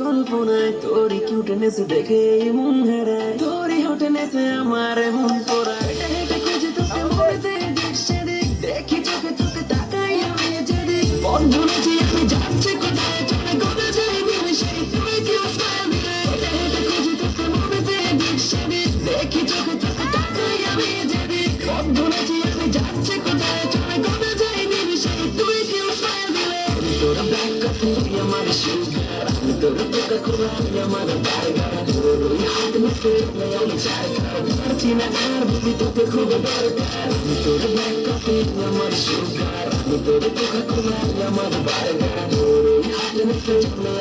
কল্পনায় তোরই কিউটনেস দেখে মন হারায়, তোরই হটনেসে আমার মন পড়ায়। হেঁটে হেঁটে খুঁজে তোকে মনেতে দিক সেদিক, দেখি চোখে চোখে তাকাই আমি যেদিক। পথ ভুলেছি আমি যাচ্ছি কোথায়, চলে কোথা যাই নিমেষে তুই কেউ smile দিলে। হেঁটে হেঁটে খুঁজে তোকে মনেতে দিক সেদিক, দেখি চোখে চোখে তাকাই আমি যেদিক। পথ ভুলেছি আমি যাচ্ছি কোথায়, চলে কোথা যাই নিমেষে তুই কেউ smile দিলে। আমি তোর ব্ল্যাক কফি, তুই আমার সুগার, আমি তোর কোকা কোলা, তুই আমার বার্গার। তোর ওই হাত মুখে আমি চারকার, পারছি না আর বুঝি তোকে খুব দরকার। আমি তোর ব্ল্যাক কফি, তুই আমার সুগার, আমি তোর কোকা কোলা, তুই আমার বার্গার। তোর ওই হাত মুখে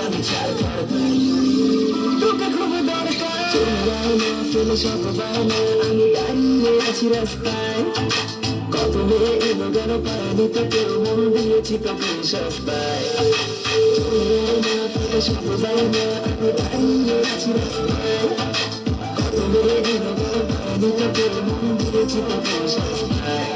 আমি চারকার, তোকে খুব দরকার। চোখ না ফেলে সব বায়না, আমি দাঁড়িয়ে আছি রাস্তায়। কত মেয়ে এলো গেল পায়নি, তোকে মন দিয়েছি তোকে সস্তায়। না ফেলে সব বায়না, আমি দাঁড়িয়ে আছি রাস্তায়। কত মেয়ে এলো গেল পায়নি, তোকে মন দিয়েছি তোকে সস্তায়।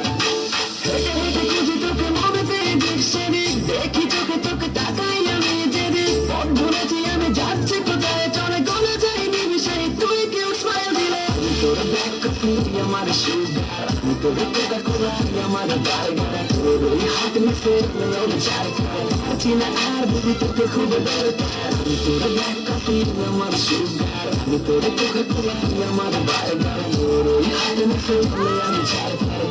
হেঁটে হেঁটে খুঁজি তোকে মনেতে দিক সেদিক, দেখি চোখে চোখে তাকাই আমি যেদিক। পথ ভুলেছি আমি যাচ্ছি কোথায়, চলে গলে যাই নিমিষে তুই কেউ smile দিলে। আমি তোর ব্ল্যাক কফি, তুই আমার সুগার, আমি তোর কোকা কোলা, তুই আমার বার্গার। তোর ওই হাত মুখে আমি চারকার, পারছি না আর বুঝি তোকে খুব দরকার। আমি তোর ব্ল্যাক কফি, তুই আমার সুগার, আমি তোর কোকা কোলা, তুই আমার বার্গার। তোর ওই হাত মুখে আমি চারকার।